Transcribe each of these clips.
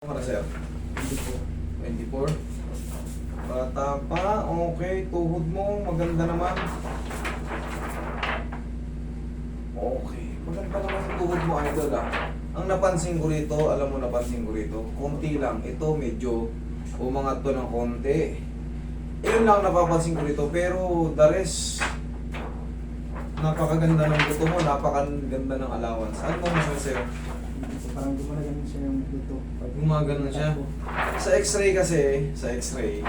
Para sir, Hindi po. 24. Bata pa, okay. Tuhod mo, maganda naman. Okay, maganda naman yung tuhod mo, idol ah. Ang napansin ko rito, alam mo napansin ko rito, konti lang. Ito medyo umangat to ng konti. Yun lang napapansin ko rito, pero the rest, napakaganda ng buto mo, napakaganda ng allowance. Ano mo naman sa'yo? Parang gumagano siya yung dito. Gumagano siya. Sa x-ray kasi, sa x-ray,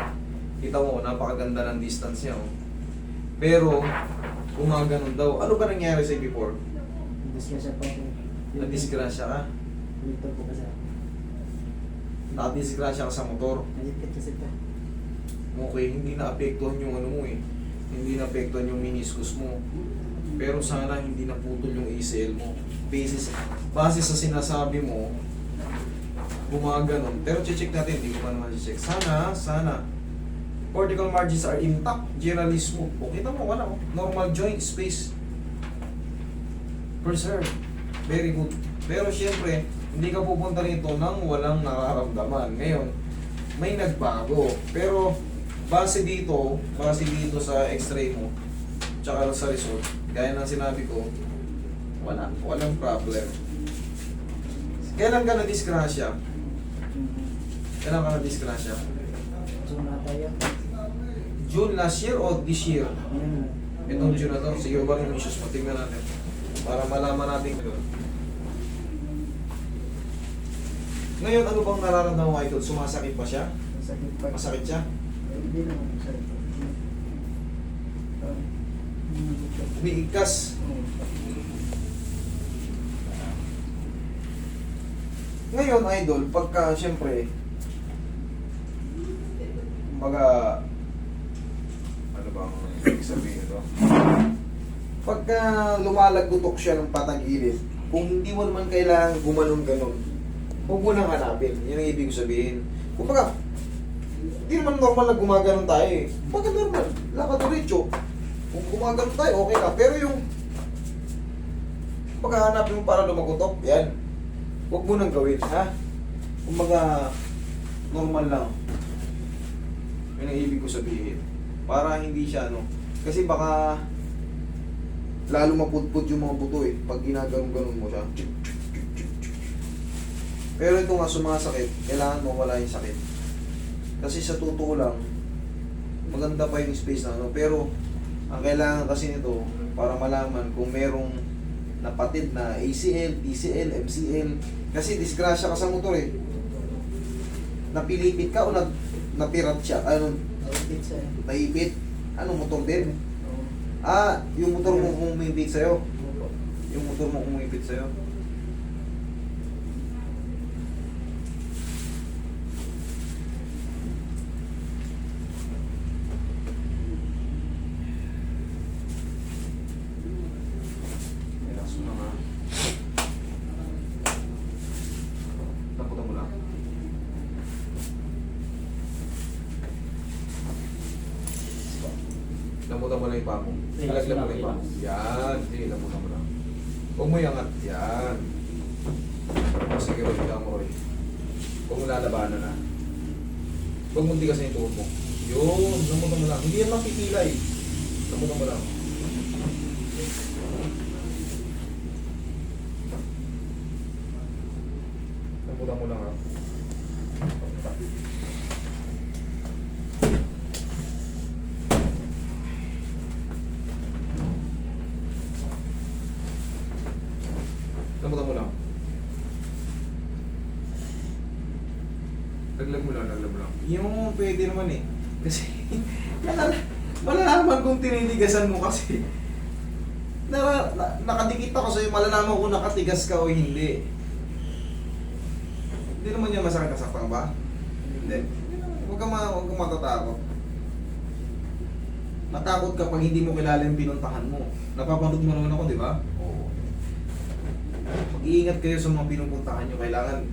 kita mo, napakaganda ng distance niya. Oh. Pero, gumaganon daw. Ano ba nangyari sa'yo before? Disgrasya po ako. Nadisgrasya ka? Dito po kasi ako. Nadisgrasya ka sa motor? Nalipit kasi ito. Okay, hindi na-apektuhan yung ano mo eh. Hindi na-apektuhan yung meniscus mo. Pero sana hindi naputol yung ACL mo. Base sa sinasabi mo, gumaganon. Pero check natin, hindi ko pa naman check. Sana, cortical margins are intact, generally smooth. O, kita mo, wala. Normal joint space. Preserve. Very good. Pero syempre, hindi ka pupunta rito nang walang nararamdaman. Ngayon, may nagbago. Pero, base dito sa x-ray mo, tsaka sa result, gaya ng sinabi ko, walang problem. Kailan ka na-disgrasya? Kailan ka na-disgrasya? So na tayo. June last year o this year? Ayan. Itong June na to, sige ba yung issues mo? Tingnan natin. Para malaman natin ito. Ngayon, ano bang nararamdaman mo, idol? Sumasakit pa siya? Masakit pa. Masakit siya? Hindi naman masakit. Umiikas. Ngayon, idol, pagka, siyempre, kumbaga, ano bang ibig sabihin ito? Pagka lumalagutok siya ng patagilid, kung hindi mo naman kailangan gumanon-ganon, huwag mo nang hanapin. Yan ang ibig sabihin. Kumbaga, hindi naman normal na gumaganon tayo eh. Bakit normal? Lakad diretso. Kung gumaganon tayo, okay na. Pero yung paghahanapin mo para lumagutok, yan. Huwag mo nang gawin, ha? Kumbaga, normal lang. Yun ang ibig ko sabihin. Para hindi siya, ano. Kasi baka lalo mapudpud yung mga buto eh. Pag ginaganon-ganon mo siya. Pero ito nga, sumasakit. Kailangan mawala yung sakit. Kasi sa totoo lang, maganda pa yung space na ano. Pero, ang kailangan kasi nito, para malaman kung merong napatid na ACL, PCL, MCL. Kasi disgrasya ka sa motor eh. Napilipit ka o napirat siya? Ano? Nalipit siya. Naipit? Ano motor din? Oo. Ah, yung motor mo umipit sa'yo. Opo. Yung motor mo umipit sa'yo. Relax mo lang ha. Taputan mo lang. Lamutan mo lang yung paa mo. Alaglag mo lang yung paa mo. Yan. Sige, lamutan mo lang. Huwag mo iangat. Yan. O, sige, huwag ka mo rin. Huwag mo lalabanan na. Huwag mo tigasin yung tuhod mo. Yun, lamutan mo lang. Hindi yan mapipilay. Lamutan mo lang. Lamutan mo lang ha. Lamutan mo lang. Laglag mo lang, laglag mo lang. Yung pwede naman eh. Kasi, malalaman kung tinitigasan mo kasi. Nakadikit ako sa'yo, malalaman kung nakatigas ka o hindi. Hindi naman yan masakit, nasaktan ba? Hindi. Huwag kang matatakot. Matakot ka pag hindi mo kilala yung pinuntahan mo. Napapanood mo naman ako, di ba? Oo. Mag-iingat kayo sa mga pinupuntahan nyo. Kailangan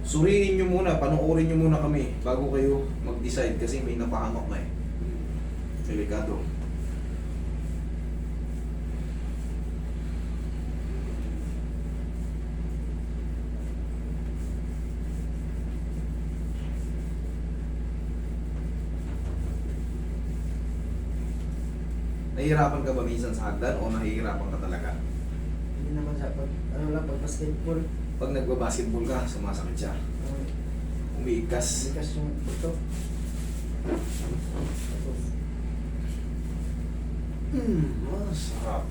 suriin nyo muna, panoorin nyo muna kami bago kayo mag-decide kasi may napahamak na eh. Delikado. Nahihirapan ka ba minsan sa hagdan o nahihirapan ka talaga? Hindi naman sa pag, ano lang, pag basketball. Pag nagbabasketball ka, sumasakit siya. Umiigas. Bigas yung ito. Tapos, Masarap.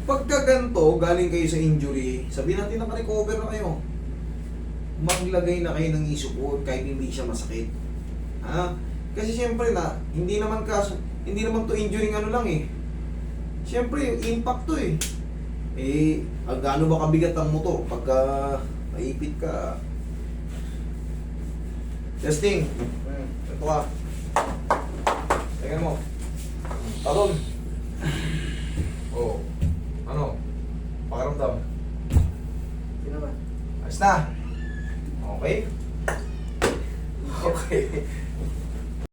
Pagka ganito, galing kayo sa injury, sabihin natin naka-recover na kayo. Maglagay na kayo ng isupport kahit hindi siya masakit. Ha? Kasi siyempre na, hindi naman to injury ano lang eh. Siyempre, yung impact to eh. Eh, gaano ba kabigat ang motor pagka naipit ka? Testing. Ito ka. Tingnan mo. Talon. Oh. Ano? Pakiramdam. hindi naman. Ayos na. Okay? Okay.